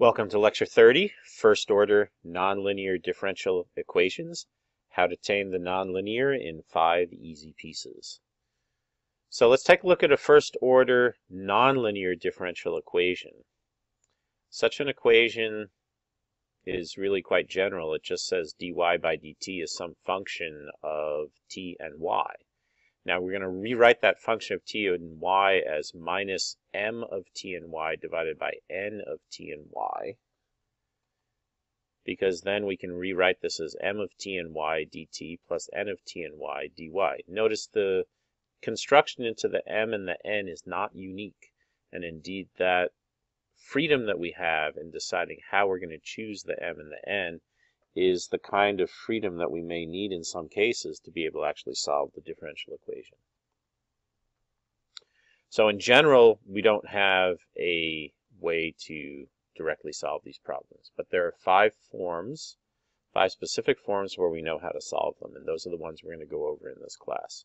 Welcome to Lecture 30, First Order Nonlinear Differential Equations, How to Tame the Nonlinear in 5 Easy Pieces. So let's take a look at a first order nonlinear differential equation. Such an equation is really quite general. It just says dy by dt is some function of t and y. Now we're going to rewrite that function of t and y as minus m of t and y divided by n of t and y, because then we can rewrite this as m of t and y dt plus n of t and y dy. Notice the construction into the m and the n is not unique, and indeed that freedom that we have in deciding how we're going to choose the m and the n is the kind of freedom that we may need in some cases to be able to actually solve the differential equation. So in general, we don't have a way to directly solve these problems, but there are 5 specific forms where we know how to solve them, and those are the ones we're going to go over in this class.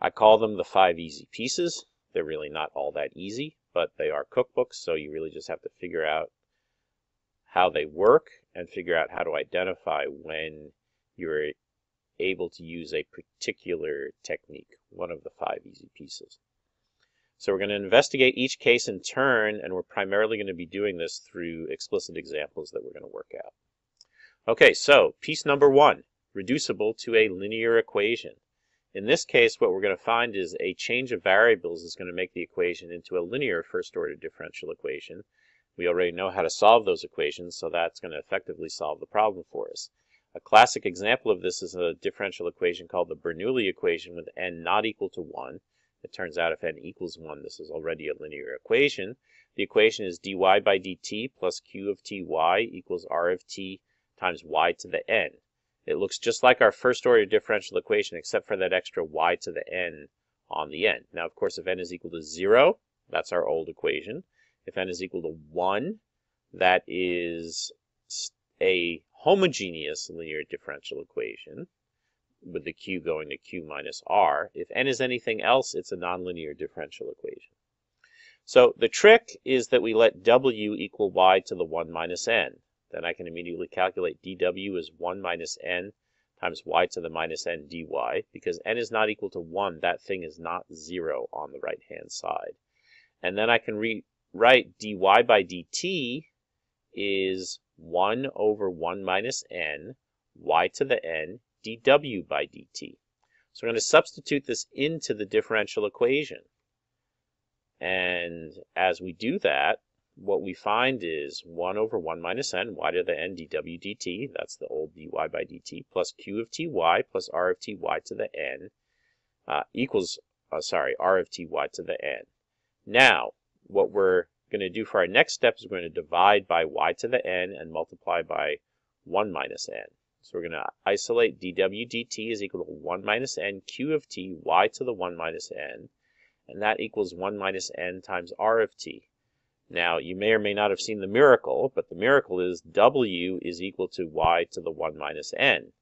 I call them the 5 easy pieces. They're really not all that easy, but they are cookbooks, so you really just have to figure out how they work and figure out how to identify when you're able to use a particular technique, one of the 5 easy pieces. So we're going to investigate each case in turn, and we're primarily going to be doing this through explicit examples that we're going to work out. Okay, so piece number 1, reducible to a linear equation. In this case, what we're going to find is a change of variables is going to make the equation into a linear first-order differential equation. We already know how to solve those equations, so that's going to effectively solve the problem for us. A classic example of this is a differential equation called the Bernoulli equation with n not equal to 1. It turns out if n equals 1, this is already a linear equation. The equation is dy by dt plus q of ty equals r of t times y to the n. It looks just like our first-order differential equation except for that extra y to the n on the end. Now, of course, if n is equal to 0, that's our old equation. If n is equal to 1, that is a homogeneous linear differential equation with the q going to q minus r. If n is anything else, it's a nonlinear differential equation. So the trick is that we let w equal y to the 1 minus n. Then I can immediately calculate dw as 1 minus n times y to the minus n dy. Because n is not equal to 1, that thing is not 0 on the right-hand side. And then I can rewrite dy by dt is 1 over 1 minus n, y to the n, dw by dt. So we're going to substitute this into the differential equation. And as we do that, what we find is 1 over 1 minus n, y to the n, dw dt, that's the old dy by dt, plus q of ty plus r of ty to the n, equals, r of ty to the n. Now, what we're going to do for our next step is we're going to divide by y to the n and multiply by 1 minus n. So we're going to isolate dw dt is equal to 1 minus n q of t y to the 1 minus n, and that equals 1 minus n times r of t. Now, you may or may not have seen the miracle, but the miracle is w is equal to y to the 1 minus n.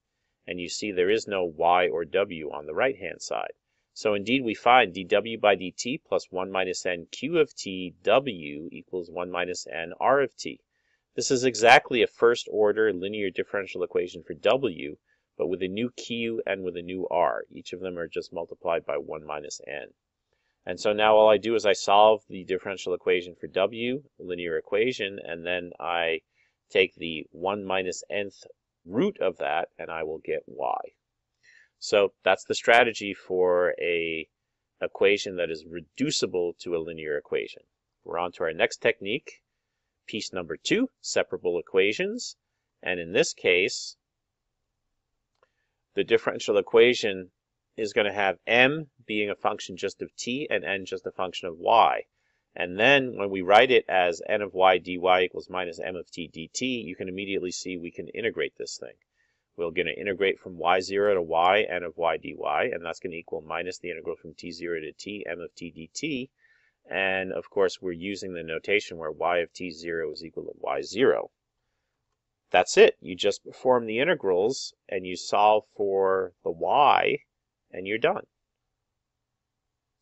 And you see there is no y or w on the right-hand side. So indeed we find dw by dt plus 1 minus n q of t w equals 1 minus n r of t. This is exactly a first-order linear differential equation for w, but with a new q and with a new r. Each of them are just multiplied by 1 minus n. And so now all I do is I solve the differential equation for w, linear equation, and then I take the 1 minus nth root of that, and I will get y. So that's the strategy for a equation that is reducible to a linear equation. We're on to our next technique, piece number 2, separable equations. And in this case, the differential equation is going to have m being a function just of t and n just a function of y. And then when we write it as n of y dy equals minus m of t dt, you can immediately see we can integrate this thing. We're going to integrate from y0 to y n of y dy, and that's going to equal minus the integral from t0 to t m of t dt. And of course, we're using the notation where y of t0 is equal to y0. That's it. You just perform the integrals, and you solve for the y, and you're done.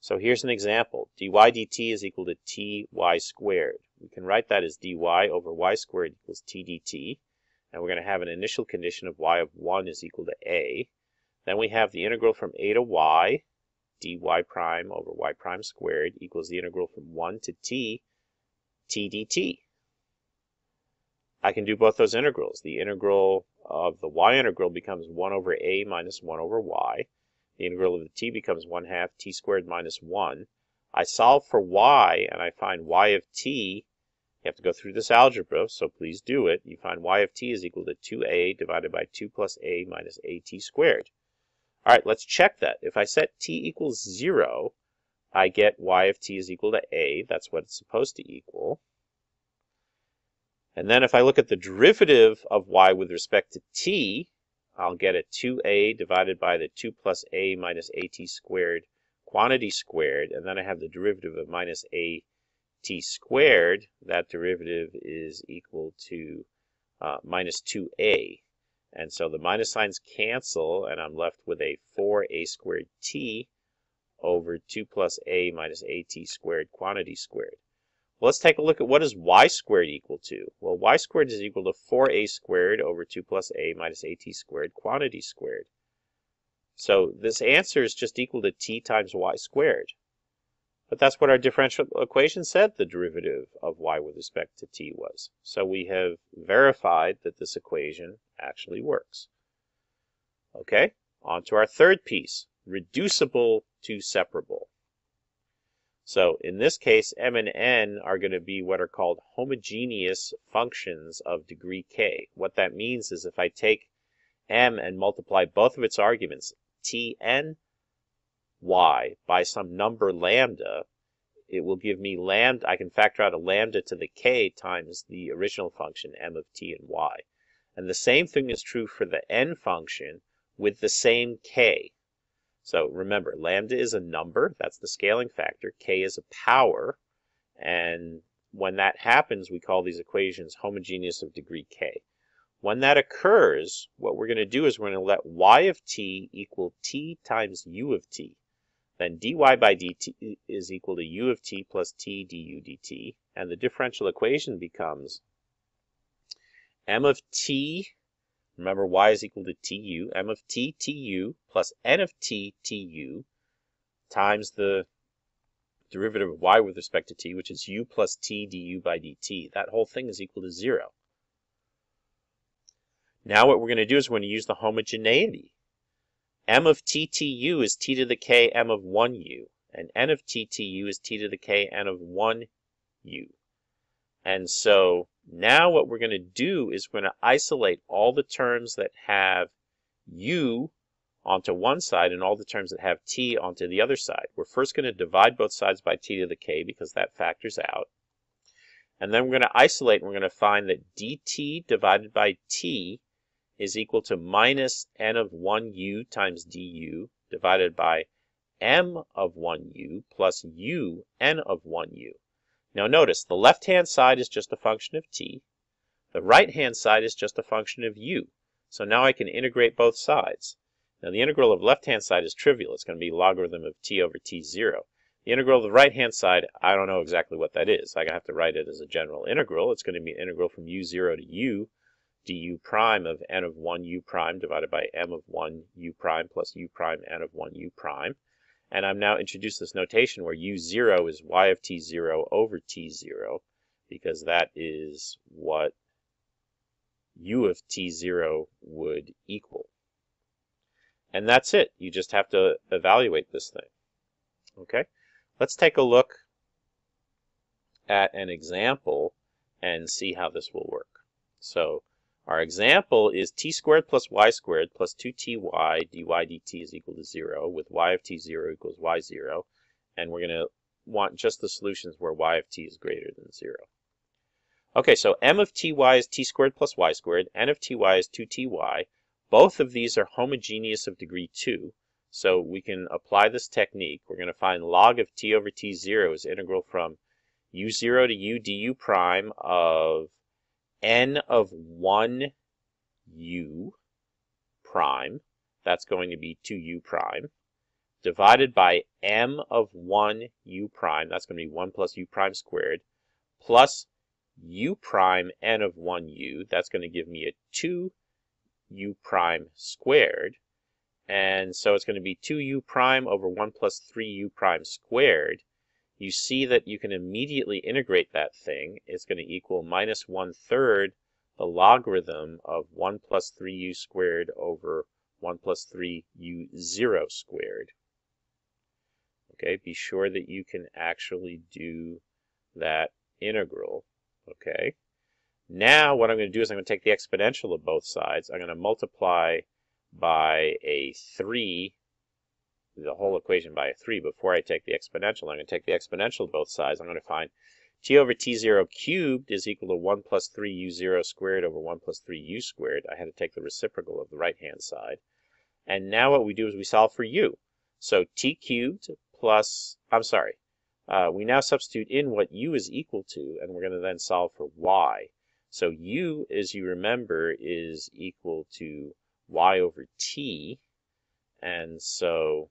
So here's an example. dy dt is equal to ty squared. we can write that as dy over y squared equals t dt. And we're going to have an initial condition of y of 1 is equal to a. Then we have the integral from a to y, dy prime over y prime squared equals the integral from 1 to t, t dt. I can do both those integrals. The integral of the y integral becomes 1 over a minus 1 over y. The integral of the t becomes 1/2 t squared minus 1. I solve for y, and I find y of t. You have to go through this algebra, so please do it. You find y of t is equal to 2a divided by 2 plus a minus at squared. All right, let's check that. If I set t equals 0, I get y of t is equal to a. That's what it's supposed to equal. And then if I look at the derivative of y with respect to t, I'll get a 2a divided by the 2 plus a minus at squared quantity squared, and then I have the derivative of minus at squared. That derivative is equal to minus 2a. And so the minus signs cancel, and I'm left with a 4a squared t over 2 plus a minus at squared quantity squared. Well, let's take a look at what is y squared equal to. Well, y squared is equal to 4a squared over 2 plus a minus at squared quantity squared. So this answer is just equal to t times y squared. But that's what our differential equation said the derivative of y with respect to t was. So we have verified that this equation actually works. Okay, on to our third piece, reducible to separable. So in this case, m and n are going to be what are called homogeneous functions of degree k. What that means is if I take m and multiply both of its arguments, t and y, by some number lambda, it will give me lambda. I can factor out a lambda to the k times the original function m of t and y. And the same thing is true for the n function with the same k. So remember, lambda is a number, that's the scaling factor, k is a power, and when that happens, we call these equations homogeneous of degree k. When that occurs, what we're going to do is we're going to let y of t equal t times u of t. Then dy by dt is equal to u of t plus t du dt, and the differential equation becomes m of t, remember y is equal to tu, m of t tu plus n of t tu times the derivative of y with respect to t, which is u plus t du by dt. That whole thing is equal to 0. Now what we're going to do is we're going to use the homogeneity. M of ttu is t to the k m of 1u, and n of ttu is t to the k n of 1u. And so now what we're going to do is we're going to isolate all the terms that have u onto one side and all the terms that have t onto the other side. We're first going to divide both sides by t to the k because that factors out. And then we're going to isolate, and we're going to find that dt divided by t is equal to minus n of 1u times du divided by m of 1u plus u n of 1u. Now notice, the left-hand side is just a function of t. The right-hand side is just a function of u. So now I can integrate both sides. Now the integral of left-hand side is trivial. It's going to be logarithm of t over t0. The integral of the right-hand side, I don't know exactly what that is. I have to write it as a general integral. It's going to be an integral from u0 to u du prime of n of 1u prime divided by m of 1u prime plus u prime n of 1u prime. And I'm now introduced this notation where u0 is y of t0 over t0, because that is what u of t0 would equal. And that's it. You just have to evaluate this thing. Okay? Let's take a look at an example and see how this will work. So our example is t squared plus y squared plus 2ty dy dt is equal to 0 with y of t0 equals y0. And we're going to want just the solutions where y of t is greater than 0. Okay, so m of ty is t squared plus y squared, n of ty is 2ty. Both of these are homogeneous of degree 2. So we can apply this technique. We're going to find log of t over t0 is integral from u0 to u du prime of n of 1u prime, that's going to be 2u prime, divided by m of 1u prime, that's going to be 1 plus u prime squared, plus u prime n of 1u. That's going to give me a 2u prime squared. And so it's going to be 2u prime over 1 plus 3u prime squared. You see that you can immediately integrate that thing. It's going to equal minus 1/3 the logarithm of 1 plus 3u squared over 1 plus 3u0 squared. Okay, be sure that you can actually do that integral. Okay, now what I'm going to do is I'm going to take the exponential of both sides. I'm going to multiply by a 3, the whole equation by a 3 before I take the exponential. I'm going to take the exponential of both sides. I'm going to find t over t0 cubed is equal to 1 plus 3u0 squared over 1 plus 3u squared. I had to take the reciprocal of the right-hand side. And now what we do is we solve for u. So t cubed plus, we now substitute in what u is equal to, and we're going to then solve for y. So u, as you remember, is equal to y over t. And so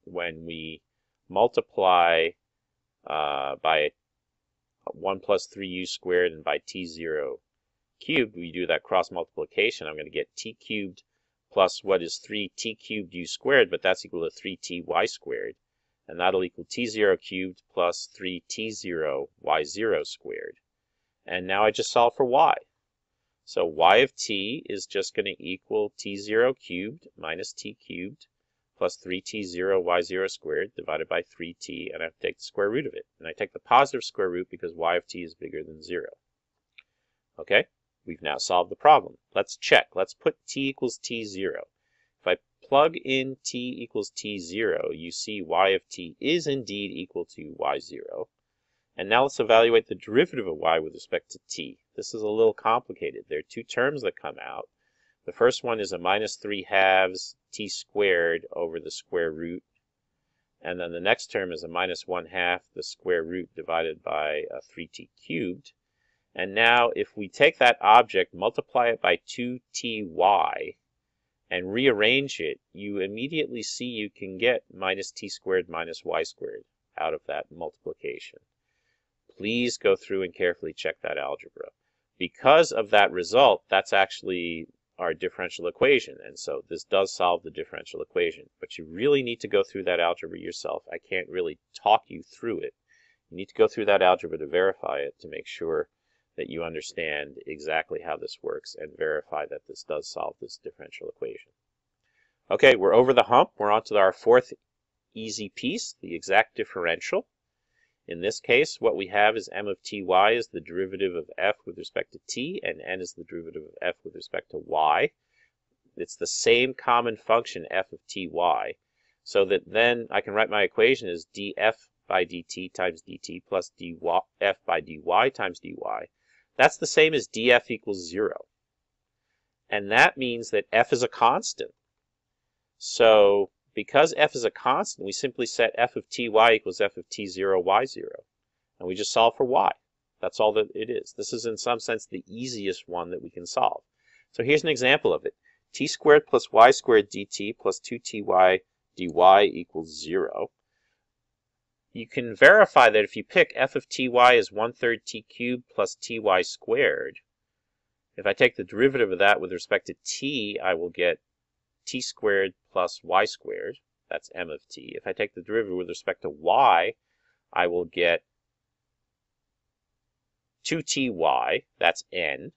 when we multiply by 1 plus 3u squared and by t0 cubed, we do that cross multiplication. I'm going to get t cubed plus what is 3t cubed u squared, but that's equal to 3ty squared. And that'll equal t0 cubed plus 3t0 y0 squared. And now I just solve for y. So y of t is just going to equal t0 cubed minus t cubed plus 3t0 y0 squared divided by 3t, and I have to take the square root of it. And I take the positive square root because y of t is bigger than 0. Okay, we've now solved the problem. Let's check. Let's put t equals t0. If I plug in t equals t0, you see y of t is indeed equal to y0. And now let's evaluate the derivative of y with respect to t. This is a little complicated. There are two terms that come out. The first one is a minus 3/2 t squared over the square root. And then the next term is a minus 1/2 the square root divided by 3t cubed. And now if we take that object, multiply it by 2ty, and rearrange it, you immediately see you can get minus t squared minus y squared out of that multiplication. Please go through and carefully check that algebra. Because of that result, that's actually our differential equation, and so this does solve the differential equation. But you really need to go through that algebra yourself. I can't really talk you through it. You need to go through that algebra to verify it, to make sure that you understand exactly how this works and verify that this does solve this differential equation. Okay, we're over the hump. We're on to our fourth easy piece, the exact differential. In this case, what we have is m of ty is the derivative of f with respect to t, and n is the derivative of f with respect to y. It's the same common function f of ty, so that then I can write my equation as df by dt times dt plus df by dy times dy. That's the same as df equals 0. And that means that f is a constant. So because f is a constant, we simply set f of ty equals f of t0 y0. And we just solve for y. That's all that it is. This is in some sense the easiest one that we can solve. So here's an example of it. T squared plus y squared dt plus 2ty dy equals 0. You can verify that if you pick f of ty as 1/3 t cubed plus ty squared, if I take the derivative of that with respect to t, I will get t squared plus y squared. That's m of t. If I take the derivative with respect to y, I will get 2ty. That's n.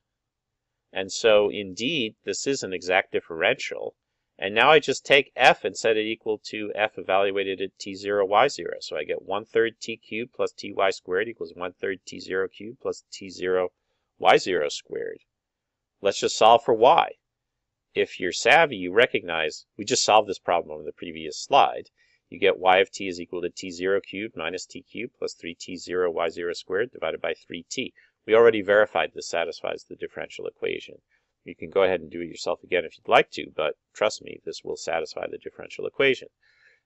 And so, indeed, this is an exact differential. And now I just take f and set it equal to f evaluated at t0, y0. So I get 1/3 t cubed plus ty squared equals 1/3 t0 cubed plus t0 y0 squared. Let's just solve for y. If you're savvy, you recognize we just solved this problem on the previous slide. You get y of t is equal to t0 cubed minus t cubed plus 3t0 y0 squared divided by 3t. We already verified this satisfies the differential equation. You can go ahead and do it yourself again if you'd like to, but trust me, this will satisfy the differential equation.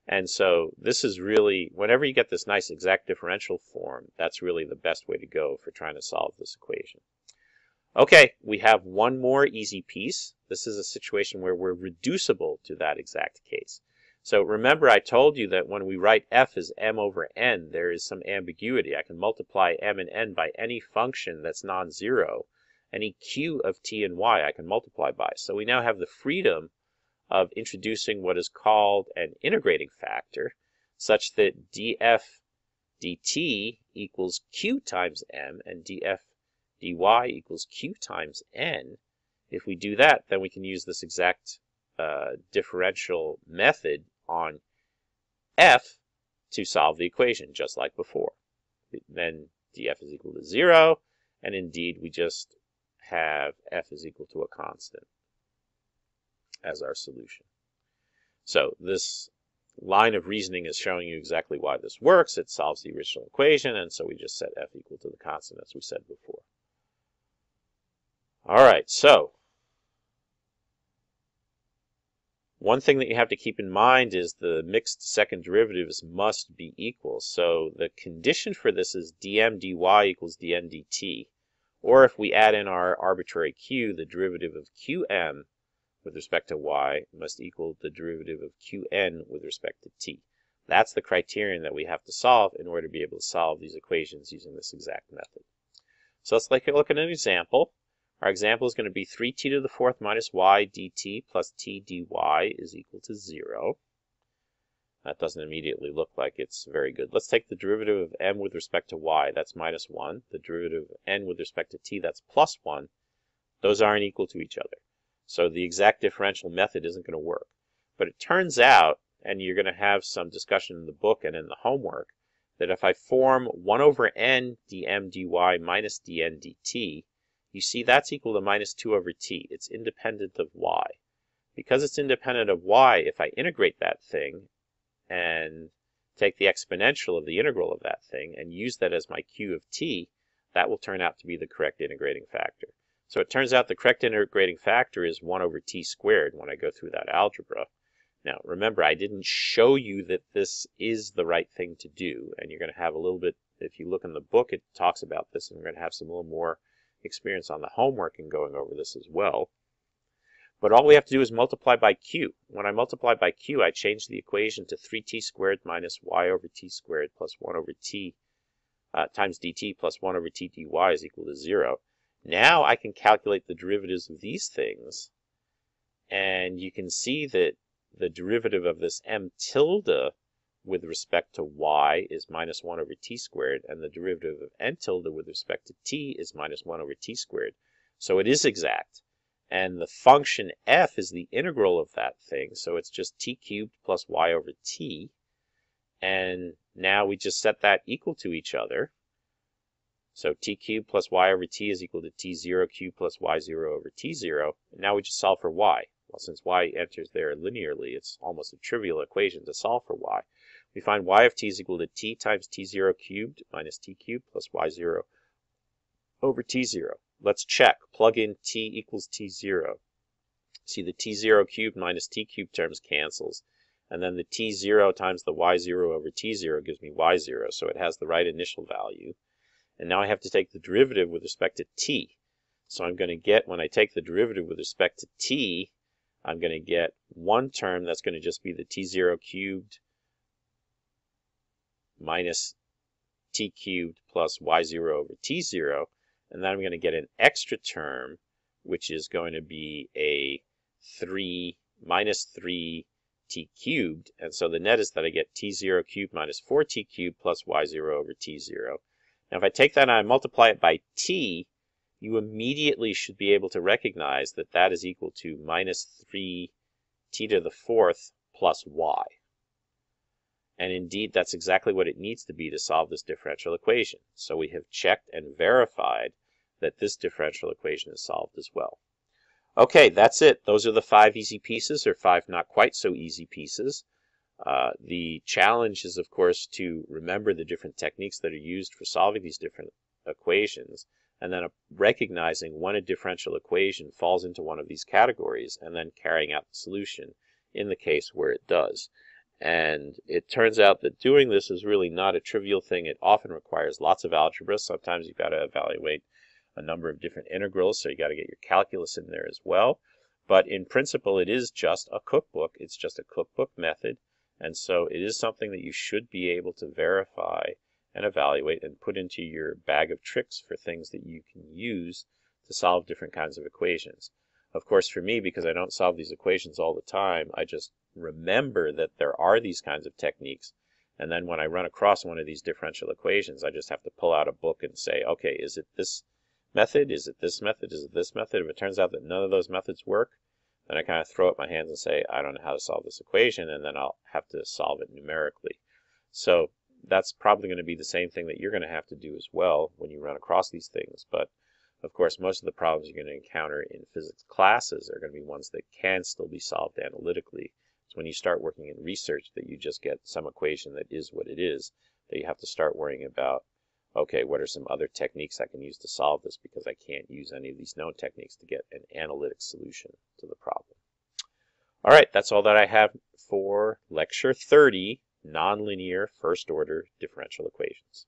And so this is really, whenever you get this nice exact differential form, that's really the best way to go for trying to solve this equation. Okay, we have one more easy piece. This is a situation where we're reducible to that exact case. So remember, I told you that when we write f as m over n, there is some ambiguity. I can multiply m and n by any function that's non-zero. Any q of t and y I can multiply by. So we now have the freedom of introducing what is called an integrating factor, such that df dt equals q times m and df dy equals q times n. If we do that, then we can use this exact differential method on f to solve the equation, just like before. Then df is equal to 0, and indeed we just have f is equal to a constant as our solution. So this line of reasoning is showing you exactly why this works. It solves the original equation, and so we just set f equal to the constant as we said before. All right, so one thing that you have to keep in mind is the mixed second derivatives must be equal. So the condition for this is dm dy equals dn dt. Or if we add in our arbitrary q, the derivative of qm with respect to y must equal the derivative of qn with respect to t. That's the criterion that we have to solve in order to be able to solve these equations using this exact method. So let's take a look at an example. Our example is going to be 3t to the fourth minus y dt plus t dy is equal to 0. That doesn't immediately look like it's very good. Let's take the derivative of m with respect to y. That's minus 1. The derivative of n with respect to t, that's plus 1. Those aren't equal to each other. So the exact differential method isn't going to work. But it turns out, and you're going to have some discussion in the book and in the homework, that if I form 1 over n dm dy minus dn dt, you see that's equal to minus 2 over t. It's independent of y. Because it's independent of y, if I integrate that thing and take the exponential of the integral of that thing and use that as my q of t, that will turn out to be the correct integrating factor. So it turns out the correct integrating factor is 1 over t squared when I go through that algebra. Now, remember, I didn't show you that this is the right thing to do, and you're going to have a little bit, if you look in the book, it talks about this, and we're going to have some little more experience on the homework and going over this as well. But all we have to do is multiply by q. When I multiply by q, I change the equation to 3t squared minus y over t squared plus 1 over t times dt plus 1 over t dy is equal to 0. Now I can calculate the derivatives of these things, and you can see that the derivative of this m tilde with respect to y is minus 1 over t squared, and the derivative of n tilde with respect to t is minus 1 over t squared. So it is exact. And the function f is the integral of that thing, so it's just t cubed plus y over t. And now we just set that equal to each other. So t cubed plus y over t is equal to t0 cubed plus y0 over t0. And now we just solve for y. Well, since y enters there linearly, it's almost a trivial equation to solve for y. We find y of t is equal to t times t0 cubed minus t cubed plus y0 over t0. Let's check. Plug in t equals t0. See, the t0 cubed minus t cubed terms cancels. And then the t0 times the y0 over t0 gives me y0, so it has the right initial value. And now I have to take the derivative with respect to t. So I'm going to get, when I take the derivative with respect to t, I'm going to get one term that's going to just be the t0 cubed minus t cubed plus y0 over t0. And then I'm going to get an extra term, which is going to be a minus 3t cubed. And so the net is that I get t0 cubed minus 4t cubed plus y0 over t0. Now if I take that and I multiply it by t, you immediately should be able to recognize that that is equal to minus 3t to the fourth plus y. And indeed, that's exactly what it needs to be to solve this differential equation. So we have checked and verified that this differential equation is solved as well. Okay, that's it. Those are the 5 easy pieces, or 5 not quite so easy pieces. The challenge is, of course, to remember the different techniques that are used for solving these different equations, and then recognizing when a differential equation falls into one of these categories, and then carrying out the solution in the case where it does. And it turns out that doing this is really not a trivial thing. It often requires lots of algebra. Sometimes you've got to evaluate a number of different integrals, so you got to get your calculus in there as well. But in principle, it is just a cookbook. It's just a cookbook method And so it is something that you should be able to verify and evaluate and put into your bag of tricks for things that you can use to solve different kinds of equations. Of course, for me, because I don't solve these equations all the time, I just remember that there are these kinds of techniques. And then when I run across one of these differential equations, I just have to pull out a book and say, okay, is it this method? Is it this method? Is it this method? If it turns out that none of those methods work, then I kind of throw up my hands and say, I don't know how to solve this equation, and then I'll have to solve it numerically. So that's probably going to be the same thing that you're going to have to do as well when you run across these things. But of course, most of the problems you're going to encounter in physics classes are going to be ones that can still be solved analytically. It's when you start working in research that you just get some equation that is what it is, that you have to start worrying about, okay, what are some other techniques I can use to solve this, because I can't use any of these known techniques to get an analytic solution to the problem. All right, that's all that I have for Lecture 30, Nonlinear First-Order Differential Equations.